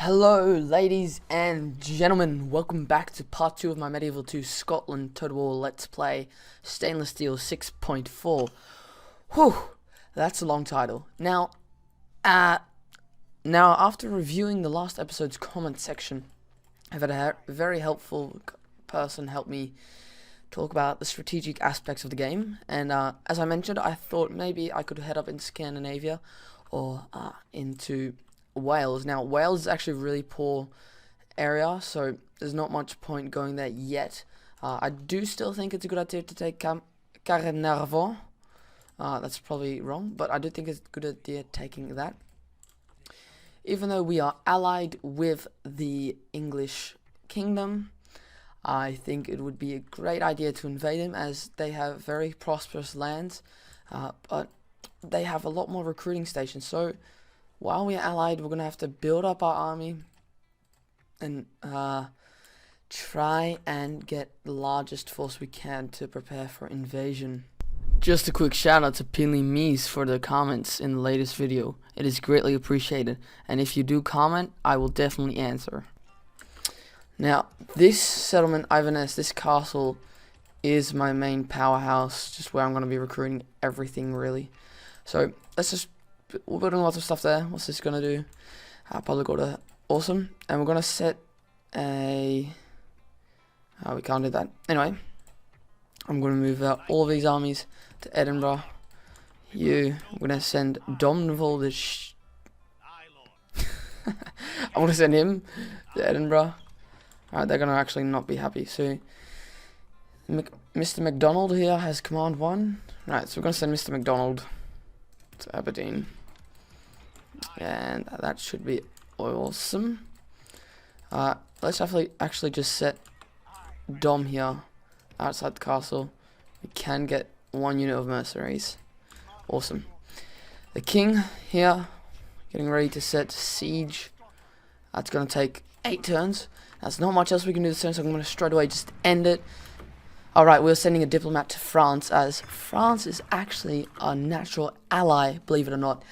Hello ladies and gentlemen, welcome back to part 2 of my Medieval 2 Scotland TotalWar Let's Play Stainless Steel 6.4. Whew, that's a long title. Now after reviewing the last episode's comment section, I've had a very helpful person help me talk about the strategic aspects of the game, and as I mentioned, I thought maybe I could head up in Scandinavia or into Wales. Now, Wales is actually a really poor area, so there's not much point going there yet. I do still think it's a good idea to take Carnarvon. That's probably wrong, but I do think it's a good idea taking that. Even though we are allied with the English kingdom, I think it would be a great idea to invade them, as they have very prosperous lands, but they have a lot more recruiting stations. So while we are allied, we're going to have to build up our army and try and get the largest force we can to prepare for invasion. Just a quick shout out to Pinley Mies for the comments in the latest video. It is greatly appreciated, and if you do comment, I will definitely answer. Now, this settlement, Iverness, this castle, is my main powerhouse, just where I'm going to be recruiting everything, really. So, we're building lots of stuff there. What's this going to do? Probably go to awesome. And we're going to set a... we can't do that. Anyway, I'm going to move out all of these armies to Edinburgh. I'm going to send Domneville I'm going to send him to Edinburgh. Alright, they're going to actually not be happy. So, Mr. MacDonald here has command 1. Right, so we're going to send Mr. MacDonald to Aberdeen. And that should be awesome. Let's actually just set Dom here outside the castle. We can get 1 unit of mercenaries. Awesome. The king here, getting ready to set siege. That's going to take 8 turns. That's not much else we can do this turn, so I'm going to straight away just end it. Alright, we're sending a diplomat to France, as France is actually a natural ally, believe it or not.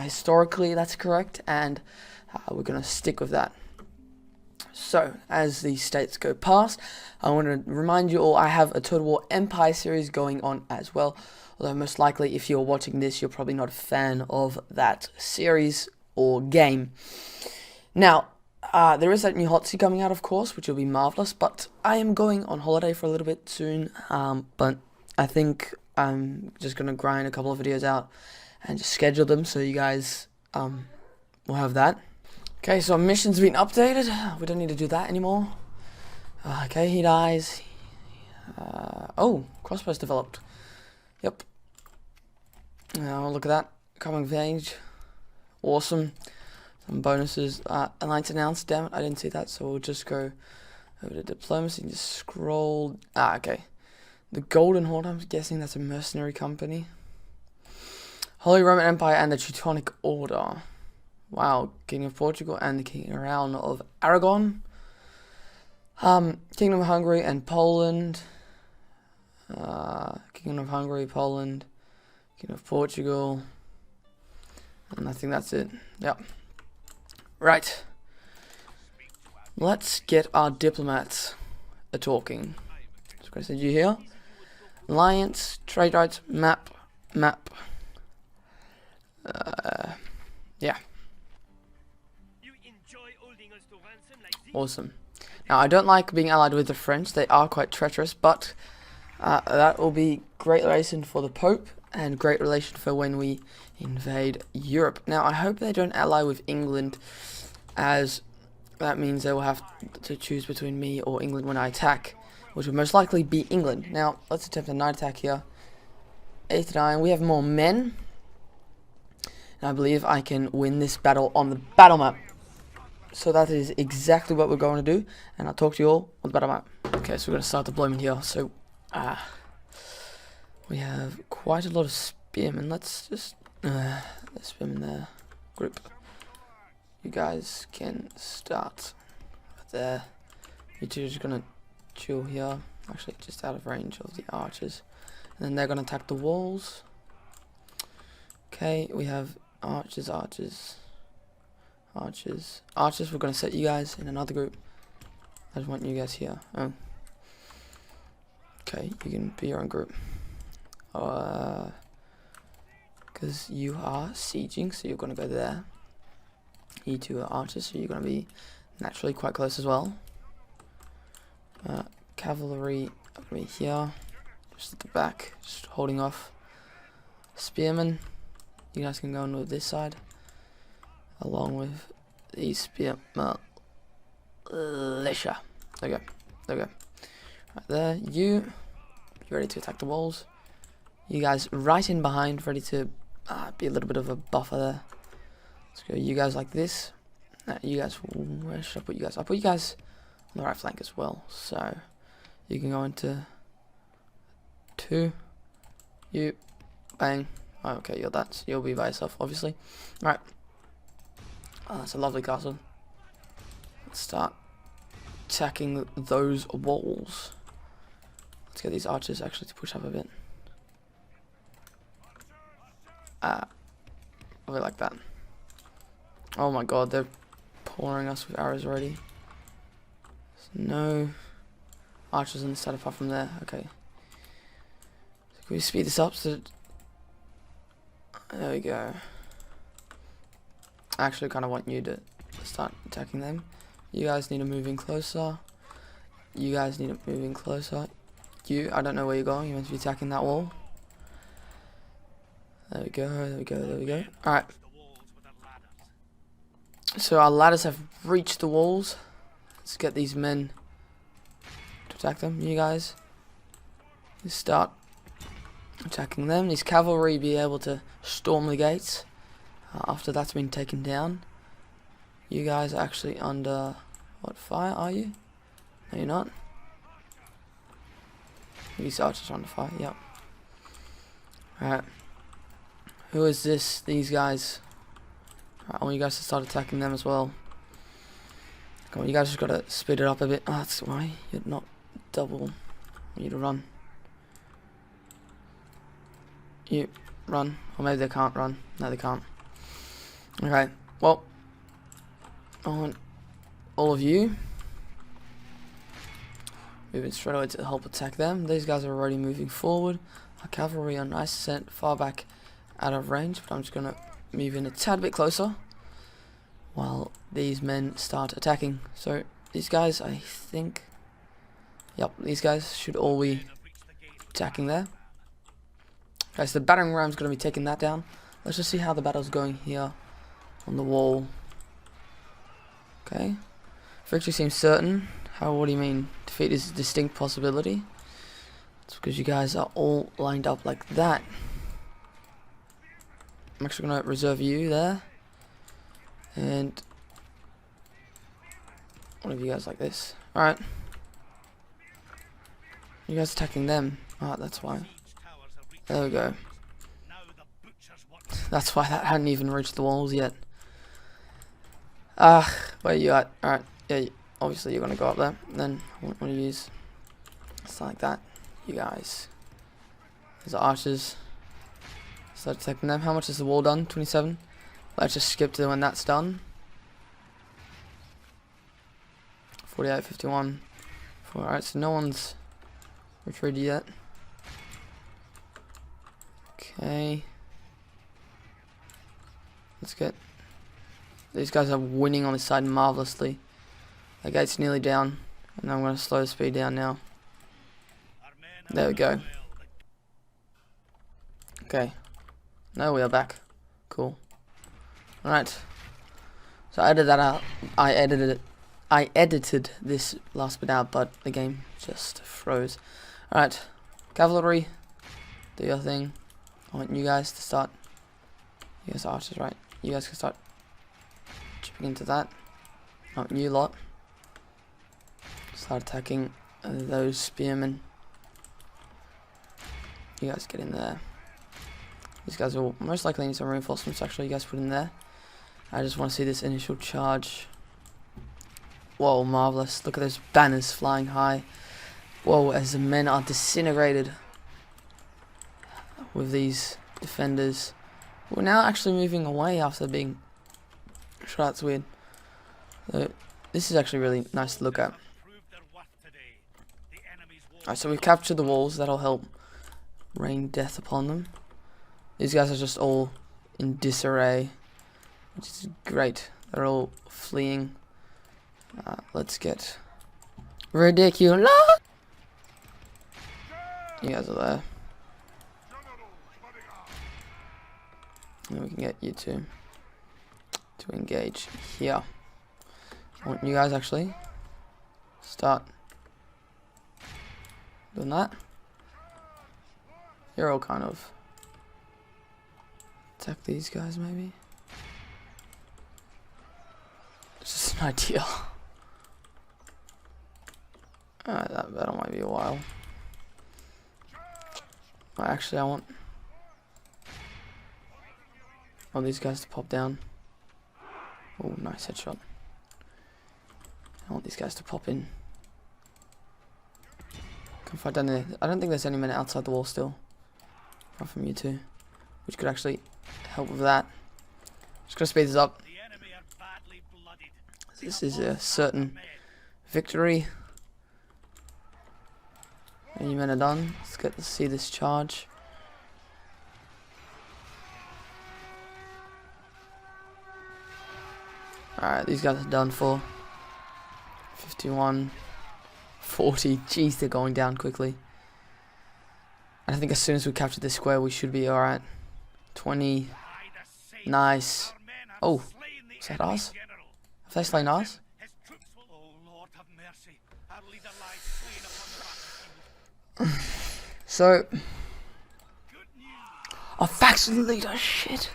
Historically, that's correct, and we're going to stick with that. So, as the states go past, I want to remind you all, I have a Total War Empire series going on as well. Although most likely, if you're watching this, you're probably not a fan of that series or game. Now, there is that new hot seat coming out, of course, which will be marvelous, but I am going on holiday for a little bit soon, but I think I'm just going to grind a couple of videos out and just schedule them, so you guys will have that. Okay, so our mission's been updated. We don't need to do that anymore. Okay, he dies. Oh, crossbow's developed. Yep. Now, look at that. Coming of age. Awesome. Some bonuses. Alliance announced. Damn it, I didn't see that, so we'll just go over to diplomacy and just scroll. Okay. The Golden Horde, I'm guessing that's a mercenary company. Holy Roman Empire and the Teutonic Order. Wow, King of Portugal and the King Around of Aragon. Kingdom of Hungary and Poland. Kingdom of Hungary, Poland, King of Portugal. And I think that's it. Yep. Right. Let's get our diplomats a-talking. So I'm going to send you here. Alliance, trade rights, map. Yeah. Awesome. Now, I don't like being allied with the French. They are quite treacherous, but that will be great relation for the Pope and great relation for when we invade Europe. Now, I hope they don't ally with England, as that means they will have to choose between me or England when I attack, which will most likely be England. Now, let's attempt a night attack here. 89. We have more men. And I believe I can win this battle on the battle map. So that is exactly what we're going to do. And I'll talk to you all on the battle map. Okay, so we're going to start deployment here. So, we have quite a lot of spearmen. Let's just, let's spearmen there. Group. You guys can start right there. You two are just going to chill here. Actually, just out of range of the archers. And then they're going to attack the walls. Okay, we have archers. Archers. Archers, we're going to set you guys in another group. I just want you guys here. Oh. Okay, you can be your own group. Because you are sieging, so you're going to go there. You two are archers, so you're going to be naturally quite close as well. Cavalry, I'm going to be here. Just at the back, just holding off. Spearmen, you guys can go in with this side. Along with these spear militia. There we go. There we go. Right there. You ready to attack the walls? You guys right in behind, ready to be a little bit of a buffer there. Let's go. You guys like this. You guys. Where should I put you guys? I'll put you guys on the right flank as well. So you can go into 2. You bang. Oh, okay, you're that. So you'll be by yourself, obviously. All right. Oh, that's a lovely castle. Let's start attacking those walls. Let's get these archers actually to push up a bit. I really like that. Oh my god, they're pouring us with arrows already. There's no archers on this side apart from there. Okay. So can we speed this up? So there we go. I actually kind of want you to start attacking them. You guys need to move in closer. You guys need to move in closer. I don't know where you're going. You're meant to be attacking that wall. There we go, there we go, there we go. Alright. So our ladders have reached the walls. Let's get these men to attack them. You guys start attacking them. These cavalry be able to storm the gates. After that's been taken down. You guys are actually under what fire are you? No, you're not. These archers are under fire. Yep. Alright. Who is this? These guys. Alright, I want you guys to start attacking them as well. Come on, you guys just gotta speed it up a bit. Oh, that's why you're not double. I want you to run. You run. Or maybe they can't run. No, they can't. Okay, well, I want all of you moving straight away to help attack them. These guys are already moving forward. Our cavalry are nice, sent far back out of range, but I'm just going to move in a tad bit closer while these men start attacking. So these guys, I think, yep, these guys should all be attacking there. Okay, so the battering ram's going to be taking that down. Let's just see how the battle's going here on the wall. Okay. Victory seems certain. What do you mean? Defeat is a distinct possibility. It's because you guys are all lined up like that. I'm actually going to reserve you there. And one of you guys like this. Alright. You guys attacking them. Ah, that's why. There we go. That's why that hadn't even reached the walls yet. Where you at? Alright, yeah, obviously you're gonna go up there. Then I want to use something like that. You guys. There's archers. Start attacking them. How much is the wall done? 27. Let's just skip to when that's done. 48, 51. Alright, so no one's retreated yet. Okay. Let's get. These guys are winning on this side marvelously. The gate's nearly down. And I'm going to slow the speed down now. There we go. Okay. Now we are back. Cool. Alright. So I edited that out. I edited this last bit out, but the game just froze. Alright. Cavalry. Do your thing. I want you guys to start. You guys are archers, right? You guys can start chipping into that. Oh, you lot. Start attacking those spearmen. You guys get in there. These guys will most likely need some reinforcements. Actually, you guys put in there. I just want to see this initial charge. Whoa, marvelous! Look at those banners flying high. Whoa, as the men are disintegrated with these defenders. We're now actually moving away after being Sure, that's weird. So, this is actually really nice to look at. Alright, so we've captured the walls. That'll help rain death upon them. These guys are just all in disarray, which is great. They're all fleeing. Let's get ridiculous. You guys are there. And we can get you two to engage here. I want you guys actually start doing that. You're all kind of attack these guys maybe. It's just an idea. That battle might be a while. Well, actually I want these guys to pop down. Oh, nice headshot. I want these guys to pop in. Can fight down there. I don't think there's any men outside the wall still. Apart from you two. Which could actually help with that. Just gonna speed this up. This is a certain victory. Any men are done. Let's get to see this charge. Alright, these guys are done for. 51, 40. Jeez, they're going down quickly. And I think as soon as we capture this square, we should be alright. 20. Nice. Oh, is that ours? Have they slain ours? So, our faction leader, shit.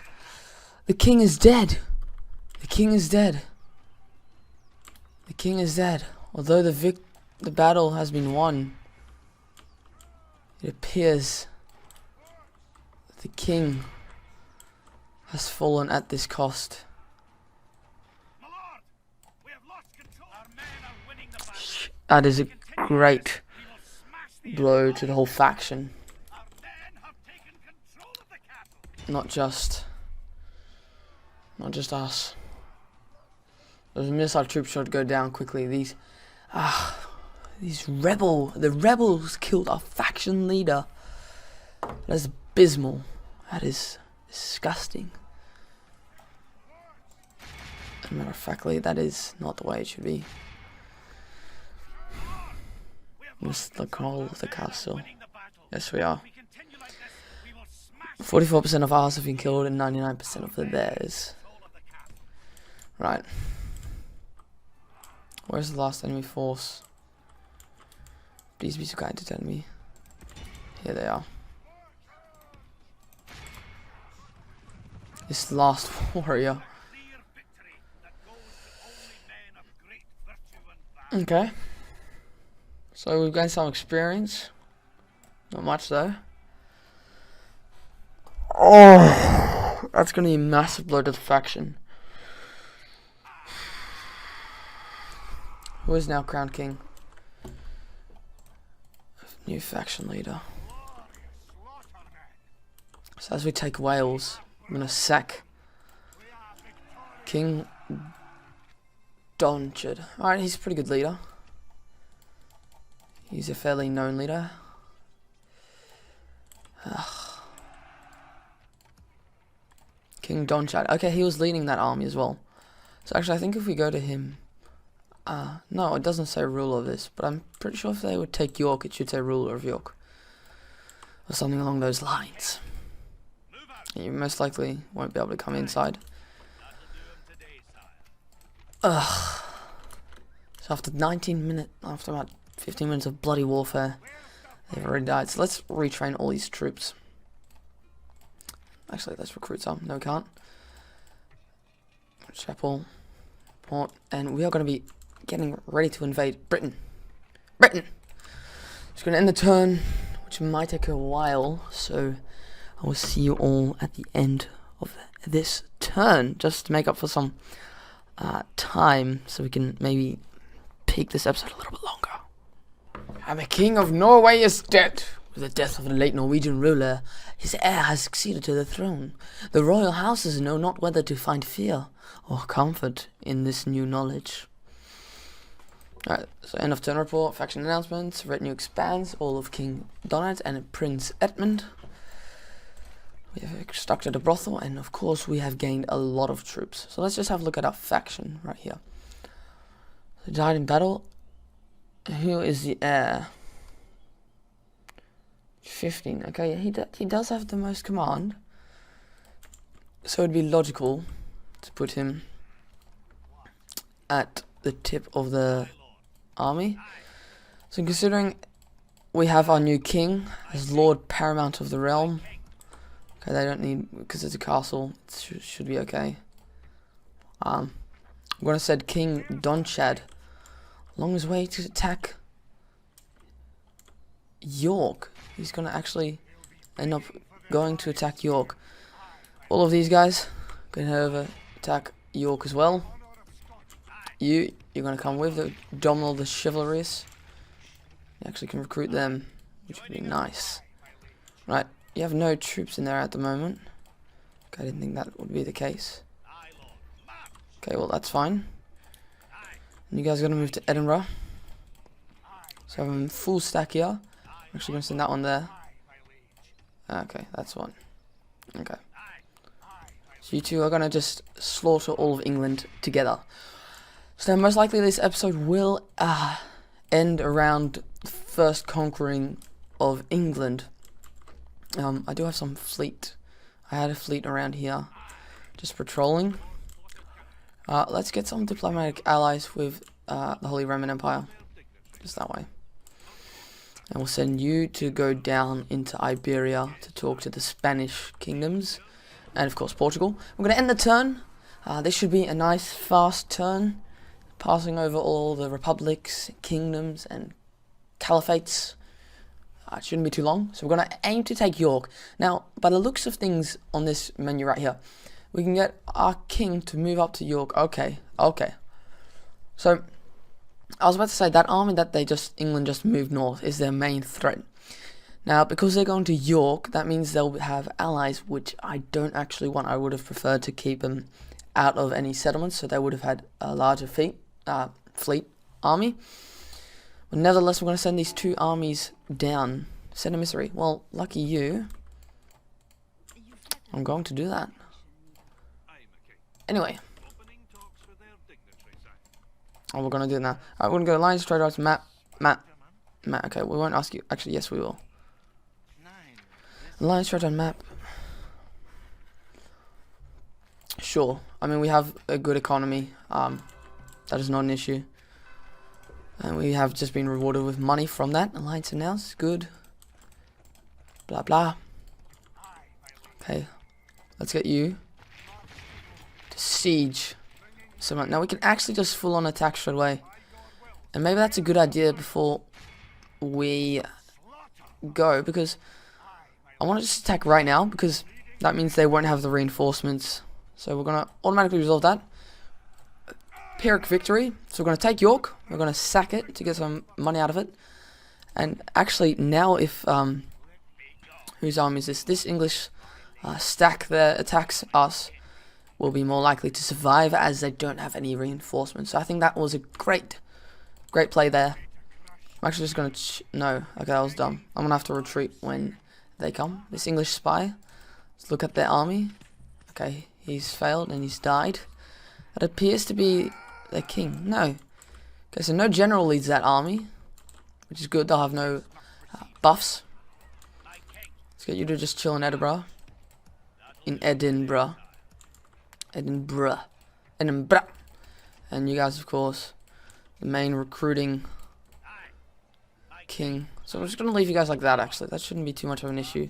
The king is dead. The king is dead. The king is dead. Although the battle has been won, it appears that the king has fallen at this cost. That is a great blow to the whole faction. Not just us. Those missile troops should go down quickly. The rebels killed our faction leader. That is abysmal. That is disgusting. As a matter of factly, that is not the way it should be. Missed the call of the castle. Yes, we are. 44% of ours have been killed and 99% of theirs. Right. Where's the last enemy force? Please be so kind to tell me. Here they are. This last warrior. Okay. So we've gained some experience. Not much though. Oh, that's going to be a massive blow to the faction. Who is now crowned king? New faction leader. So as we take Wales, I'm going to sack King Donchard. Alright, he's a pretty good leader. He's a fairly known leader. King Donchard. Okay, he was leading that army as well. So actually, I think if we go to him... no, it doesn't say ruler of this, but I'm pretty sure if they would take York, it should say ruler of York. Or something along those lines. And you most likely won't be able to come inside. Ugh. So after after about 15 minutes of bloody warfare, they've already died. So let's retrain all these troops. Actually, let's recruit some. No, we can't. Chapel, Port, and we are going to be getting ready to invade Britain. Britain! Just going to end the turn, which might take a while, so I will see you all at the end of this turn, just to make up for some time, so we can maybe peak this episode a little bit longer. And the King of Norway is dead. With the death of the late Norwegian ruler, his heir has succeeded to the throne. The royal houses know not whether to find fear or comfort in this new knowledge. Alright, so end of turn report, faction announcements, retinue expands, all of King Donald and Prince Edmund. We have constructed a brothel, and of course we have gained a lot of troops. So let's just have a look at our faction right here. So died in battle. Who is the heir? 15. Okay, he does have the most command, so it'd be logical to put him at the tip of the army. So considering we have our new king as Lord Paramount of the realm, okay, they don't need, because it's a castle, it should be okay. I'm gonna send King Donchad along his way to attack York. He's gonna actually end up going to attack York. All of these guys gonna head over, attack York as well. You're gonna come with the Domhnall the Chivalrous. You actually can recruit them, which would be nice. Right, you have no troops in there at the moment. Okay, I didn't think that would be the case. Okay, well that's fine. And you guys are gonna move to Edinburgh. So I'm full stack here. I'm actually gonna send that one there. Okay, that's one. Okay. So you two are gonna just slaughter all of England together. So most likely this episode will end around the first conquering of England. I do have some fleet. I had a fleet around here, just patrolling. Let's get some diplomatic allies with the Holy Roman Empire, just that way. And we'll send you to go down into Iberia to talk to the Spanish kingdoms, and of course Portugal. We're going to end the turn. This should be a nice fast turn, passing over all the republics, kingdoms, and caliphates. It shouldn't be too long, so we're going to aim to take York. Now, by the looks of things on this menu right here, we can get our king to move up to York. Okay. So, I was about to say, that army that England just moved north is their main threat. Now, because they're going to York, that means they'll have allies, which I don't actually want. I would have preferred to keep them out of any settlements, so they would have had a larger fleet army. But nevertheless, we're going to send these two armies down. Send emissary. Well, lucky you. I'm going to do that. Anyway. Oh, we're going to do it now. Alright, we're going to go line straight out to map. Okay, we won't ask you. Actually, yes, we will. Line straight on map. Sure. I mean, we have a good economy. That is not an issue. And we have just been rewarded with money from that. Alliance announced. Good. Blah, blah. Okay. Let's get you to siege. Now we can actually just full on attack straight away. And maybe that's a good idea before we go, because I want to just attack right now, because that means they won't have the reinforcements. So we're going to automatically resolve that. Pyrrhic victory. So we're going to take York. We're going to sack it to get some money out of it. And actually now if whose army is this? This English stack that attacks us will be more likely to survive, as they don't have any reinforcements. So I think that was a great play there. I'm actually just going to... no, okay, that was dumb. I'm going to have to retreat when they come. This English spy. Let's look at their army. Okay, he's failed and he's died. That appears to be their king. No. Okay, so no general leads that army, which is good. They'll have no buffs. Let's get you to just chill in Edinburgh. Edinburgh. And you guys, of course, the main recruiting king. So I'm just going to leave you guys like that, actually. That shouldn't be too much of an issue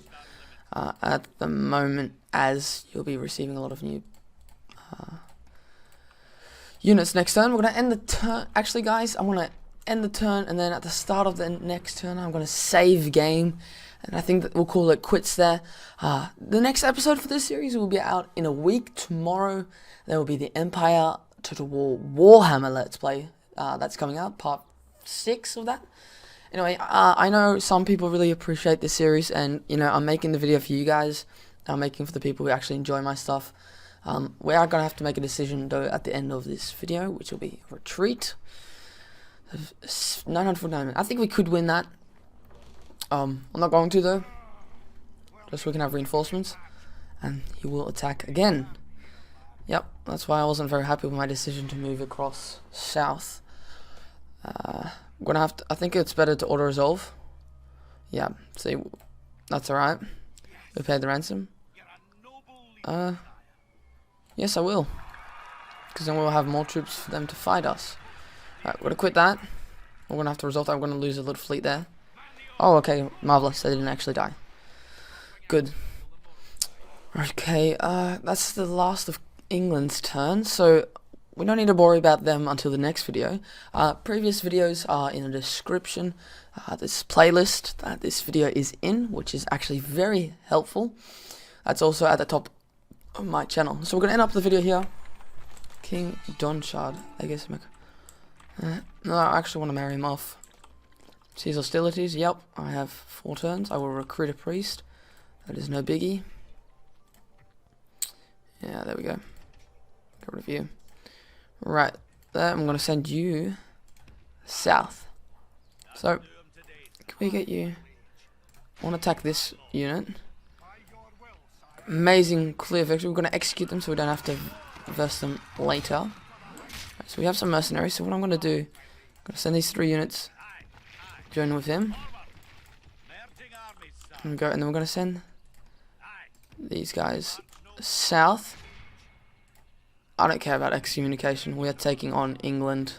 at the moment, as you'll be receiving a lot of new units next turn. We're going to end the turn. Actually, guys, I'm going to end the turn, and then at the start of the next turn, I'm going to save game. And I think that we'll call it quits there. The next episode for this series will be out in a week. Tomorrow, there will be the Empire TotalWar Warhammer Let's Play. That's coming out, part 6 of that. Anyway, I know some people really appreciate this series, and you know, I'm making the video for you guys. I'm making for the people who actually enjoy my stuff. We are gonna have to make a decision though at the end of this video, which will be retreat. 949. I think we could win that. I'm not going to though. Just so we can have reinforcements, and he will attack again. Yep, that's why I wasn't very happy with my decision to move across south. I'm gonna have to. I think it's better to auto resolve. Yeah, see, that's alright. We paid the ransom. Yes, I will. Because then we'll have more troops for them to fight us. Alright, we're gonna quit that. We're gonna have to resolve that. We're gonna lose a little fleet there. Oh, okay, marvelous. They didn't actually die. Good. Okay, that's the last of England's turn. So we don't need to worry about them until the next video. Previous videos are in the description. This playlist that this video is in, which is actually very helpful. That's also at the top of my channel. So we're going to end up the video here. King Donchard. I guess. No, I actually want to marry him off. Seize hostilities. Yep, I have 4 turns. I will recruit a priest. That is no biggie. Yeah, there we go. Get rid of you. Right, there, I'm going to send you south. So, can we get you? I want to attack this unit. Amazing clear victory. We're going to execute them so we don't have to verse them later. Right, so we have some mercenaries. So what I'm going to do, I'm going to send these 3 units. Join with him. And then we're going to send these guys south. I don't care about excommunication. We are taking on England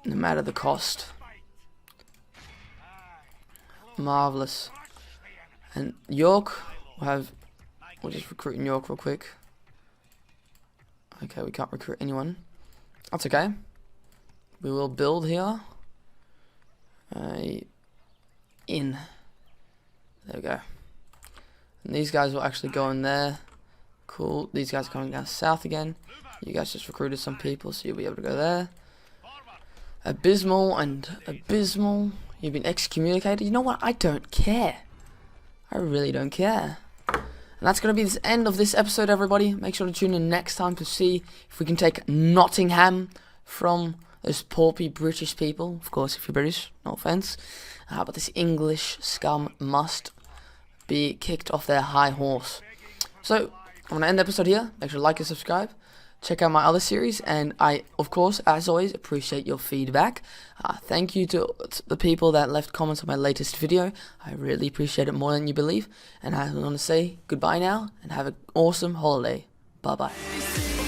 no matter the cost. Marvelous. And York, we'll just recruit in York real quick. Okay, we can't recruit anyone. That's okay. We will build here a inn. There we go. And these guys will actually go in there. Cool. These guys are coming down south again. You guys just recruited some people, so you'll be able to go there. Abysmal and abysmal. You've been excommunicated. You know what? I don't care. I really don't care. And that's going to be the end of this episode, everybody. Make sure to tune in next time to see if we can take Nottingham from those porpy British people. Of course, if you're British, no offense. But this English scum must be kicked off their high horse. So, I'm going to end the episode here. Make sure to like and subscribe. Check out my other series. And I, of course, as always, appreciate your feedback. Thank you to the people that left comments on my latest video. I really appreciate it more than you believe. And I want to say goodbye now and have an awesome holiday. Bye-bye.